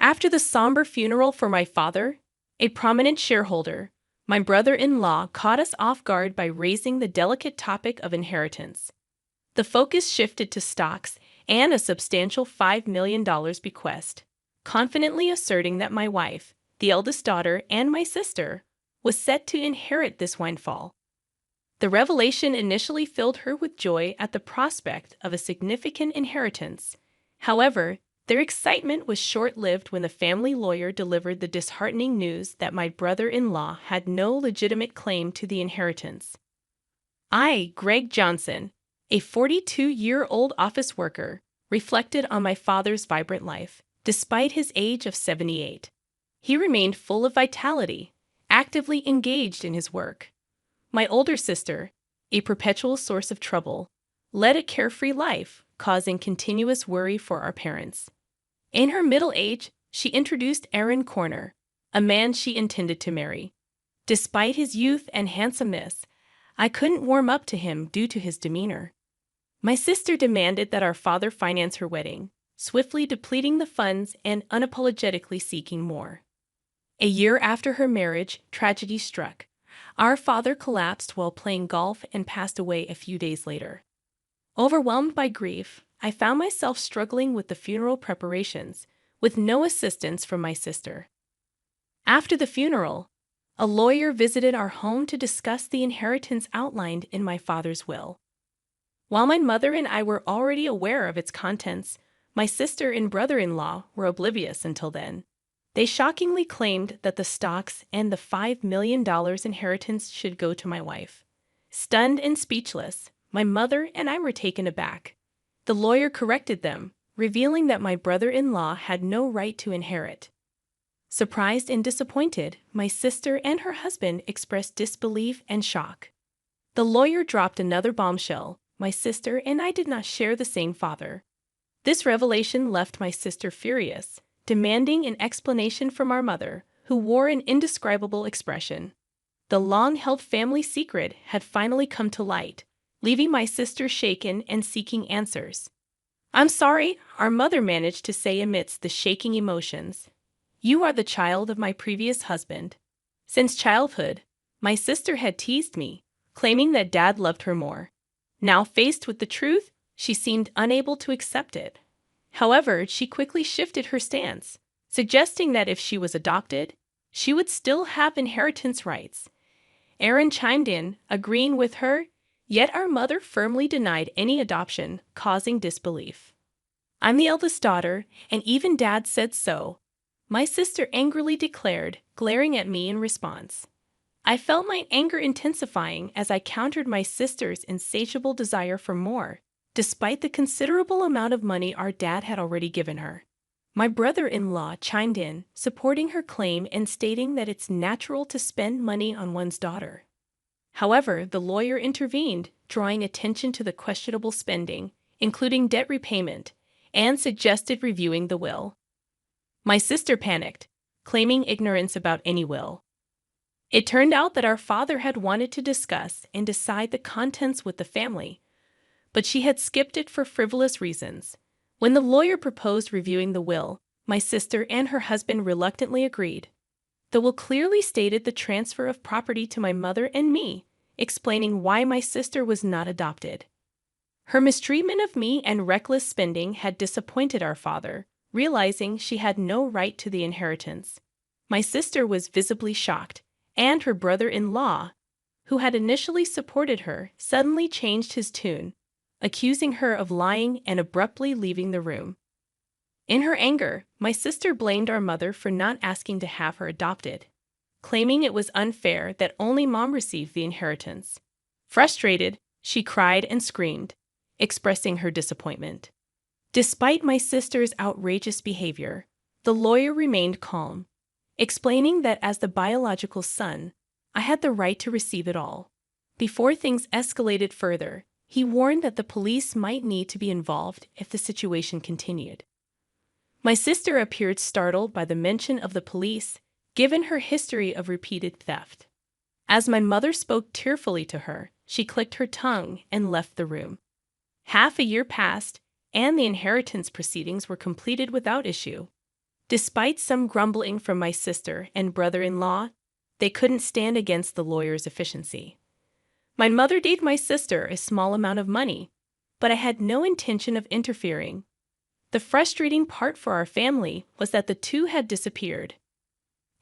After the somber funeral for my father, a prominent shareholder, my brother-in-law caught us off guard by raising the delicate topic of inheritance. The focus shifted to stocks and a substantial $5 million bequest, confidently asserting that my wife, the eldest daughter, and my sister was set to inherit this windfall. The revelation initially filled her with joy at the prospect of a significant inheritance. However, their excitement was short-lived when the family lawyer delivered the disheartening news that my brother-in-law had no legitimate claim to the inheritance. I, Greg Johnson, a 42-year-old office worker, reflected on my father's vibrant life, despite his age of 78. He remained full of vitality, actively engaged in his work. My older sister, a perpetual source of trouble, led a carefree life, causing continuous worry for our parents. In her middle age, she introduced Aaron Corner, a man she intended to marry. Despite his youth and handsomeness, I couldn't warm up to him due to his demeanor. My sister demanded that our father finance her wedding, swiftly depleting the funds and unapologetically seeking more. A year after her marriage, tragedy struck. Our father collapsed while playing golf and passed away a few days later. Overwhelmed by grief, I found myself struggling with the funeral preparations, with no assistance from my sister. After the funeral, a lawyer visited our home to discuss the inheritance outlined in my father's will. While my mother and I were already aware of its contents, my sister and brother-in-law were oblivious until then. They shockingly claimed that the stocks and the $5 million inheritance should go to my wife. Stunned and speechless, my mother and I were taken aback. The lawyer corrected them, revealing that my brother-in-law had no right to inherit. Surprised and disappointed, my sister and her husband expressed disbelief and shock. The lawyer dropped another bombshell. My sister and I did not share the same father. This revelation left my sister furious, demanding an explanation from our mother, who wore an indescribable expression. The long-held family secret had finally come to light, leaving my sister shaken and seeking answers. "I'm sorry," our mother managed to say amidst the shaking emotions. "You are the child of my previous husband." Since childhood, my sister had teased me, claiming that Dad loved her more. Now faced with the truth, she seemed unable to accept it. However, she quickly shifted her stance, suggesting that if she was adopted, she would still have inheritance rights. Aaron chimed in, agreeing with her, yet our mother firmly denied any adoption, causing disbelief. "I'm the eldest daughter, and even Dad said so," my sister angrily declared, glaring at me in response. I felt my anger intensifying as I countered my sister's insatiable desire for more, despite the considerable amount of money our dad had already given her. My brother-in-law chimed in, supporting her claim and stating that it's natural to spend money on one's daughter. However, the lawyer intervened, drawing attention to the questionable spending, including debt repayment, and suggested reviewing the will. My sister panicked, claiming ignorance about any will. It turned out that our father had wanted to discuss and decide the contents with the family, but she had skipped it for frivolous reasons. When the lawyer proposed reviewing the will, my sister and her husband reluctantly agreed. The will clearly stated the transfer of property to my mother and me, explaining why my sister was not adopted. Her mistreatment of me and reckless spending had disappointed our father, realizing she had no right to the inheritance. My sister was visibly shocked, and her brother-in-law, who had initially supported her, suddenly changed his tune, accusing her of lying and abruptly leaving the room. In her anger, my sister blamed our mother for not asking to have her adopted, claiming it was unfair that only Mom received the inheritance. Frustrated, she cried and screamed, expressing her disappointment. Despite my sister's outrageous behavior, the lawyer remained calm, explaining that as the biological son, I had the right to receive it all. Before things escalated further, he warned that the police might need to be involved if the situation continued. My sister appeared startled by the mention of the police, given her history of repeated theft. As my mother spoke tearfully to her, she clicked her tongue and left the room. Half a year passed, and the inheritance proceedings were completed without issue. Despite some grumbling from my sister and brother-in-law, they couldn't stand against the lawyer's efficiency. My mother gave my sister a small amount of money, but I had no intention of interfering. The frustrating part for our family was that the two had disappeared.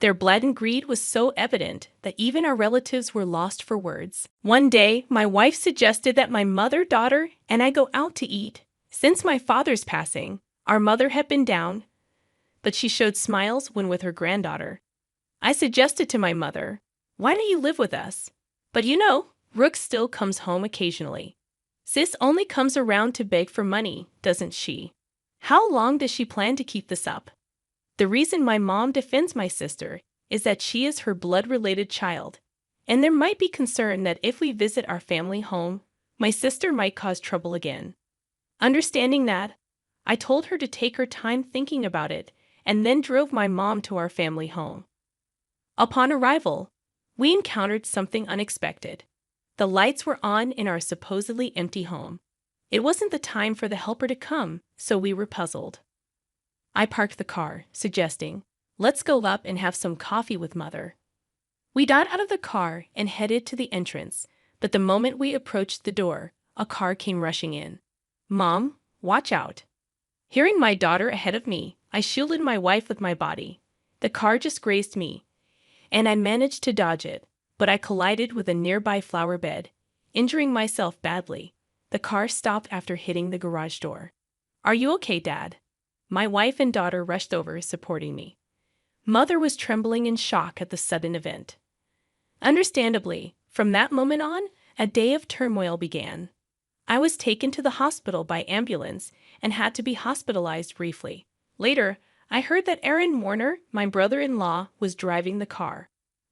Their blatant greed was so evident that even our relatives were lost for words. One day, my wife suggested that my mother, daughter, and I go out to eat. Since my father's passing, our mother had been down, but she showed smiles when with her granddaughter. I suggested to my mother, "Why don't you live with us?" But you know, Rook still comes home occasionally. Sis only comes around to beg for money, doesn't she? How long does she plan to keep this up? The reason my mom defends my sister is that she is her blood-related child, and there might be concern that if we visit our family home, my sister might cause trouble again. Understanding that, I told her to take her time thinking about it and then drove my mom to our family home. Upon arrival, we encountered something unexpected. The lights were on in our supposedly empty home. It wasn't the time for the helper to come, so we were puzzled. I parked the car, suggesting, "Let's go up and have some coffee with Mother." We got out of the car and headed to the entrance, but the moment we approached the door, a car came rushing in. "Mom, watch out." Hearing my daughter ahead of me, I shielded my wife with my body. The car just grazed me, and I managed to dodge it, but I collided with a nearby flower bed, injuring myself badly. The car stopped after hitting the garage door. "Are you okay, Dad?" My wife and daughter rushed over, supporting me. Mother was trembling in shock at the sudden event. Understandably, from that moment on, a day of turmoil began. I was taken to the hospital by ambulance and had to be hospitalized briefly. Later, I heard that Aaron Warner, my brother-in-law, was driving the car.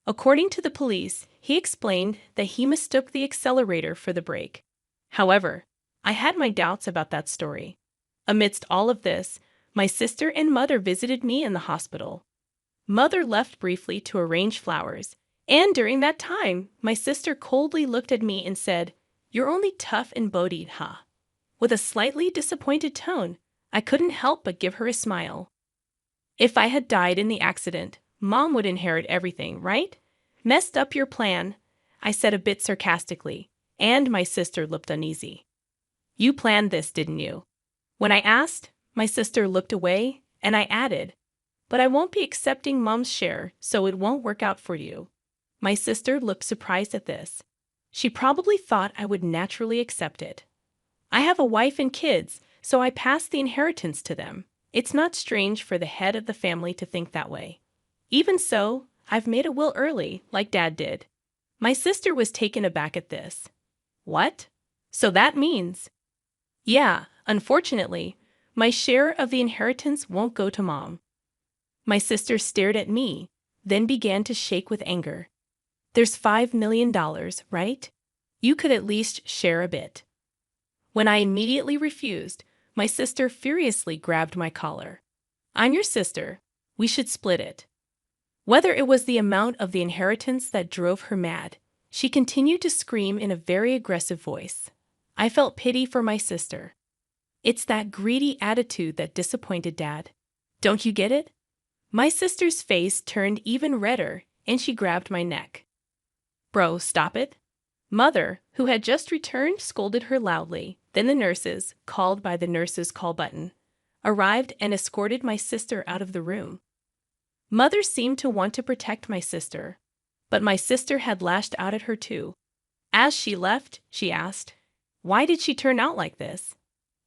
According to the police, he explained that he mistook the accelerator for the brake. However, I had my doubts about that story. Amidst all of this, my sister and mother visited me in the hospital. Mother left briefly to arrange flowers, and during that time, my sister coldly looked at me and said, "You're only tough and bodied, huh?" With a slightly disappointed tone, I couldn't help but give her a smile. "If I had died in the accident, Mom would inherit everything, right? Messed up your plan," I said a bit sarcastically, and my sister looked uneasy. "You planned this, didn't you?" When I asked, my sister looked away, and I added, "But I won't be accepting Mom's share, so it won't work out for you." My sister looked surprised at this. She probably thought I would naturally accept it. I have a wife and kids, so I passed the inheritance to them. It's not strange for the head of the family to think that way. Even so, I've made a will early, like Dad did. My sister was taken aback at this. "What? So that means—" "Yeah, unfortunately, my share of the inheritance won't go to Mom." My sister stared at me, then began to shake with anger. "There's $5 million, right? You could at least share a bit." When I immediately refused, my sister furiously grabbed my collar. "I'm your sister. We should split it." Whether it was the amount of the inheritance that drove her mad, she continued to scream in a very aggressive voice. I felt pity for my sister. It's that greedy attitude that disappointed Dad. Don't you get it? My sister's face turned even redder, and she grabbed my neck. "Bro, stop it." Mother, who had just returned, scolded her loudly. Then the nurses, called by the nurses' call button, arrived and escorted my sister out of the room. Mother seemed to want to protect my sister, but my sister had lashed out at her too. As she left, she asked, "Why did she turn out like this?"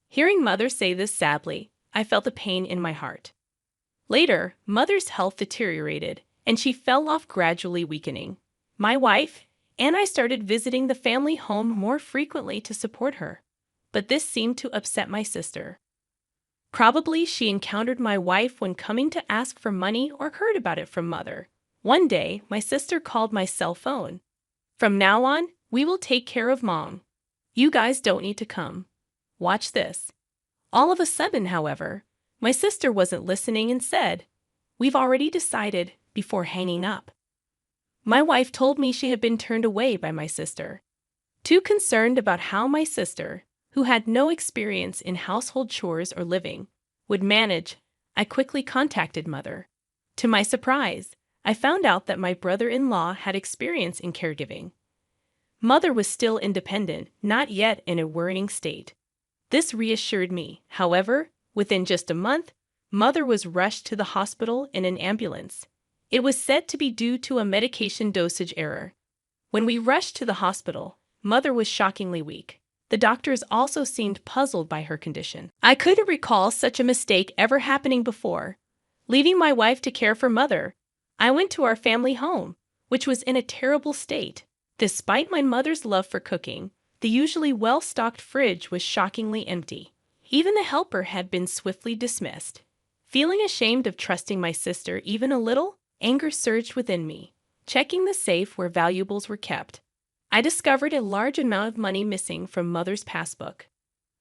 Hearing Mother say this sadly, I felt a pain in my heart. Later, Mother's health deteriorated, and she fell off, gradually weakening. My wife and I started visiting the family home more frequently to support her, but this seemed to upset my sister. Probably she encountered my wife when coming to ask for money or heard about it from Mother. One day, my sister called my cell phone. "From now on, we will take care of Mom. You guys don't need to come. Watch this." All of a sudden, however, my sister wasn't listening and said, "We've already decided," before hanging up. My wife told me she had been turned away by my sister. Too concerned about how my sister, who had no experience in household chores or living, would manage, I quickly contacted Mother. To my surprise, I found out that my brother-in-law had experience in caregiving. Mother was still independent, not yet in a worrying state. This reassured me. However, within just a month, Mother was rushed to the hospital in an ambulance. It was said to be due to a medication dosage error. When we rushed to the hospital, Mother was shockingly weak. The doctors also seemed puzzled by her condition. I couldn't recall such a mistake ever happening before. Leaving my wife to care for Mother, I went to our family home, which was in a terrible state. Despite my mother's love for cooking, the usually well-stocked fridge was shockingly empty. Even the helper had been swiftly dismissed. Feeling ashamed of trusting my sister even a little, anger surged within me. Checking the safe where valuables were kept, I discovered a large amount of money missing from Mother's passbook.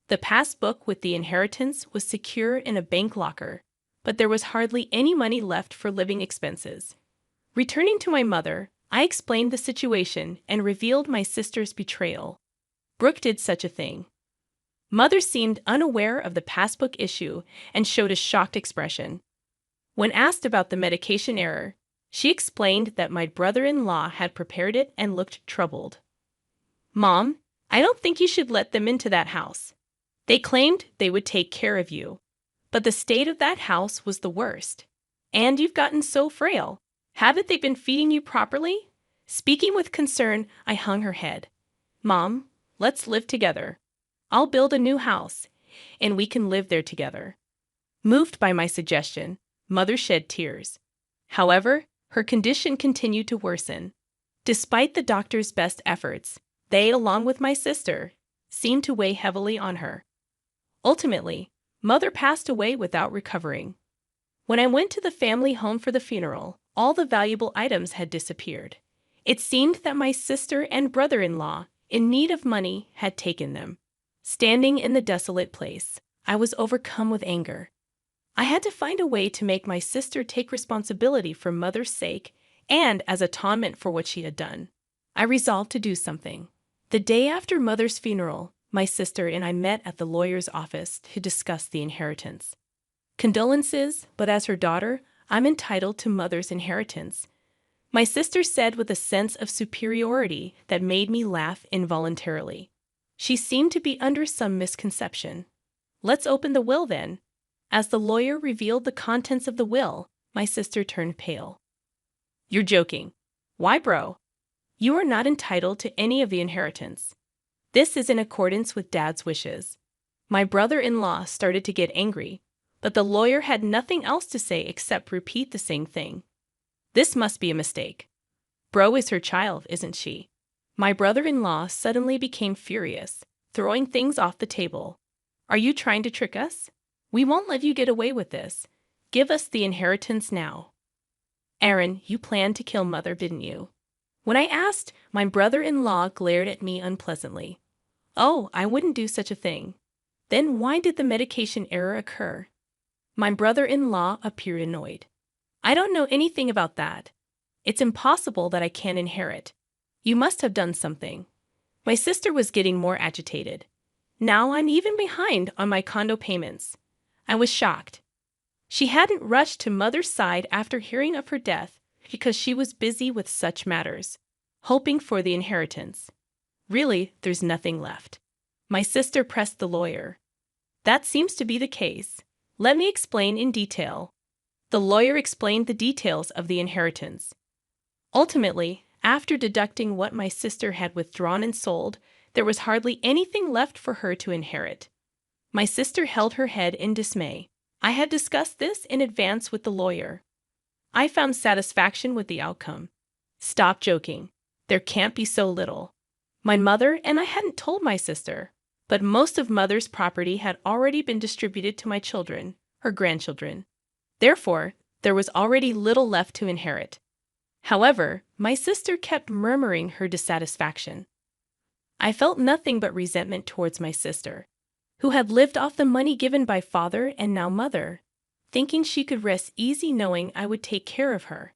The passbook with the inheritance was secure in a bank locker, but there was hardly any money left for living expenses. Returning to my mother, I explained the situation and revealed my sister's betrayal. Brooke did such a thing. Mother seemed unaware of the passbook issue and showed a shocked expression. When asked about the medication error, she explained that my brother-in-law had prepared it and looked troubled. "Mom, I don't think you should let them into that house. They claimed they would take care of you, but the state of that house was the worst. And you've gotten so frail. Haven't they been feeding you properly?" Speaking with concern, I hung her head. "Mom, let's live together. I'll build a new house, and we can live there together." Moved by my suggestion, Mother shed tears. However, her condition continued to worsen. Despite the doctor's best efforts, they, along with my sister, seemed to weigh heavily on her. Ultimately, Mother passed away without recovering. When I went to the family home for the funeral, all the valuable items had disappeared. It seemed that my sister and brother-in-law, in need of money, had taken them. Standing in the desolate place, I was overcome with anger. I had to find a way to make my sister take responsibility for Mother's sake and as atonement for what she had done. I resolved to do something. The day after Mother's funeral, my sister and I met at the lawyer's office to discuss the inheritance. "Condolences, but as her daughter, I'm entitled to Mother's inheritance," my sister said with a sense of superiority that made me laugh involuntarily. She seemed to be under some misconception. "Let's open the will then." As the lawyer revealed the contents of the will, my sister turned pale. "You're joking. Why, bro? You are not entitled to any of the inheritance. This is in accordance with Dad's wishes." My brother-in-law started to get angry, but the lawyer had nothing else to say except repeat the same thing. "This must be a mistake. Bro is her child, isn't she?" My brother-in-law suddenly became furious, throwing things off the table. "Are you trying to trick us? We won't let you get away with this. Give us the inheritance now." "Aaron, you planned to kill Mother, didn't you?" When I asked, my brother-in-law glared at me unpleasantly. "Oh, I wouldn't do such a thing." "Then why did the medication error occur?" My brother-in-law appeared annoyed. "I don't know anything about that. It's impossible that I can't inherit. You must have done something." My sister was getting more agitated. "Now I'm even behind on my condo payments." I was shocked. She hadn't rushed to Mother's side after hearing of her death because she was busy with such matters, hoping for the inheritance. "Really, there's nothing left." My sister pressed the lawyer. "That seems to be the case. Let me explain in detail." The lawyer explained the details of the inheritance. Ultimately, after deducting what my sister had withdrawn and sold, there was hardly anything left for her to inherit. My sister held her head in dismay. I had discussed this in advance with the lawyer. I found satisfaction with the outcome. "Stop joking. There can't be so little." My mother and I hadn't told my sister, but most of Mother's property had already been distributed to my children, her grandchildren. Therefore, there was already little left to inherit. However, my sister kept murmuring her dissatisfaction. I felt nothing but resentment towards my sister, who had lived off the money given by Father and now Mother, thinking she could rest easy knowing I would take care of her.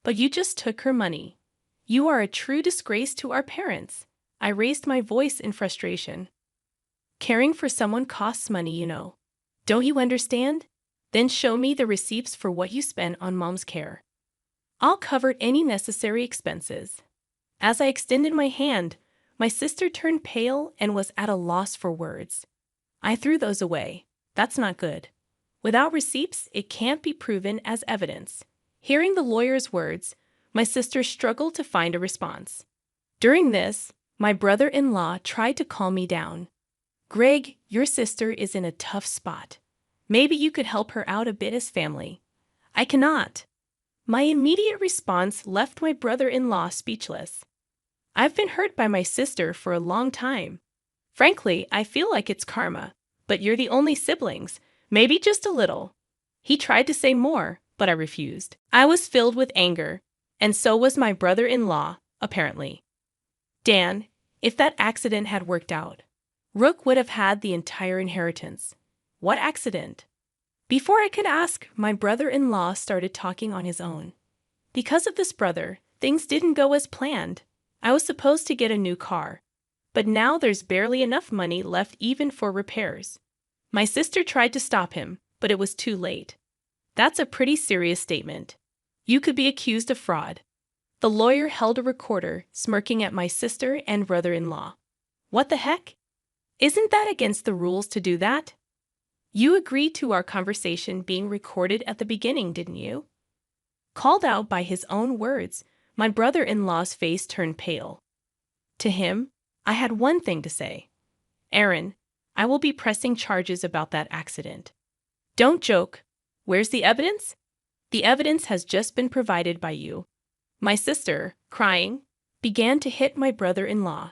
"But you just took her money. You are a true disgrace to our parents." I raised my voice in frustration. "Caring for someone costs money, you know. Don't you understand? Then show me the receipts for what you spent on mom's care. I'll cover any necessary expenses. As I extended my hand, my sister turned pale and was at a loss for words. I threw those away. That's not good. Without receipts, it can't be proven as evidence. Hearing the lawyer's words, my sister struggled to find a response. During this, my brother-in-law tried to calm me down. Greg, your sister is in a tough spot. Maybe you could help her out a bit as family. I cannot. My immediate response left my brother-in-law speechless. I've been hurt by my sister for a long time. Frankly, I feel like it's karma, but you're the only siblings, maybe just a little. He tried to say more, but I refused. I was filled with anger, and so was my brother-in-law, apparently. Dan, if that accident had worked out, Rook would have had the entire inheritance. What accident? Before I could ask, my brother-in-law started talking on his own. Because of this brother, things didn't go as planned. I was supposed to get a new car, but now there's barely enough money left even for repairs. My sister tried to stop him, but it was too late. That's a pretty serious statement. You could be accused of fraud. The lawyer held a recorder, smirking at my sister and brother-in-law. What the heck? Isn't that against the rules to do that? You agreed to our conversation being recorded at the beginning, didn't you? Called out by his own words, my brother-in-law's face turned pale. To him, I had one thing to say. Aaron, I will be pressing charges about that accident. Don't joke. Where's the evidence? The evidence has just been provided by you. My sister, crying, began to hit my brother-in-law.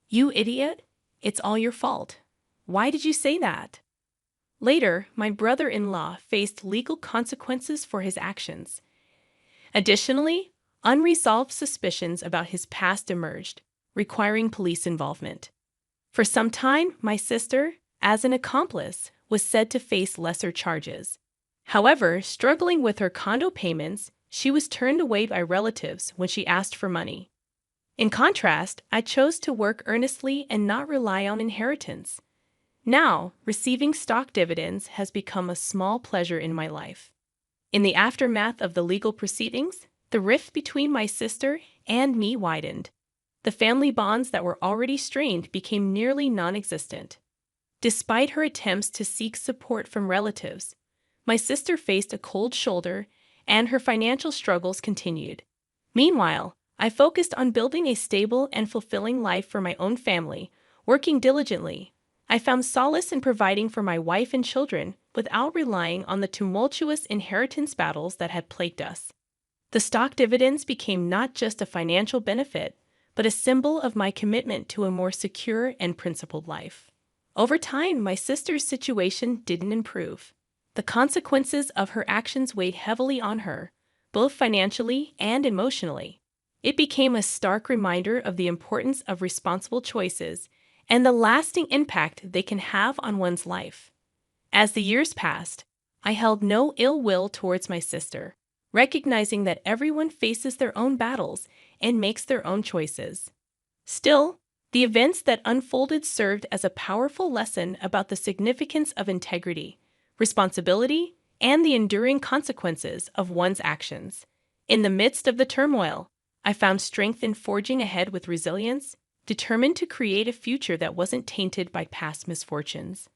You idiot! It's all your fault. Why did you say that? Later, my brother-in-law faced legal consequences for his actions. Additionally, unresolved suspicions about his past emerged, requiring police involvement. For some time, my sister, as an accomplice, was said to face lesser charges. However, struggling with her condo payments, she was turned away by relatives when she asked for money. In contrast, I chose to work earnestly and not rely on inheritance. Now, receiving stock dividends has become a small pleasure in my life. In the aftermath of the legal proceedings, the rift between my sister and me widened. The family bonds that were already strained became nearly non-existent. Despite her attempts to seek support from relatives, my sister faced a cold shoulder and her financial struggles continued. Meanwhile, I focused on building a stable and fulfilling life for my own family, working diligently. I found solace in providing for my wife and children without relying on the tumultuous inheritance battles that had plagued us. The stock dividends became not just a financial benefit, but a symbol of my commitment to a more secure and principled life. Over time, my sister's situation didn't improve. The consequences of her actions weighed heavily on her, both financially and emotionally. It became a stark reminder of the importance of responsible choices and the lasting impact they can have on one's life. As the years passed, I held no ill will towards my sister, recognizing that everyone faces their own battles and makes their own choices. Still, the events that unfolded served as a powerful lesson about the significance of integrity, responsibility, and the enduring consequences of one's actions. In the midst of the turmoil, I found strength in forging ahead with resilience, determined to create a future that wasn't tainted by past misfortunes.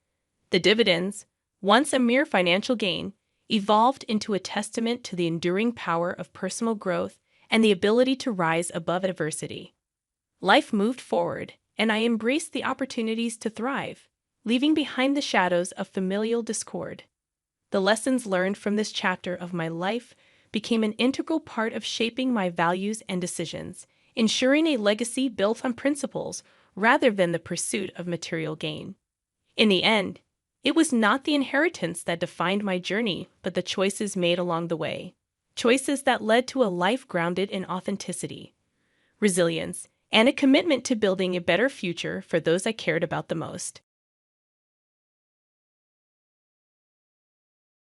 The dividends, once a mere financial gain, evolved into a testament to the enduring power of personal growth and the ability to rise above adversity. Life moved forward, and I embraced the opportunities to thrive, leaving behind the shadows of familial discord. The lessons learned from this chapter of my life became an integral part of shaping my values and decisions, ensuring a legacy built on principles rather than the pursuit of material gain. In the end, it was not the inheritance that defined my journey, but the choices made along the way. Choices that led to a life grounded in authenticity, resilience, and a commitment to building a better future for those I cared about the most.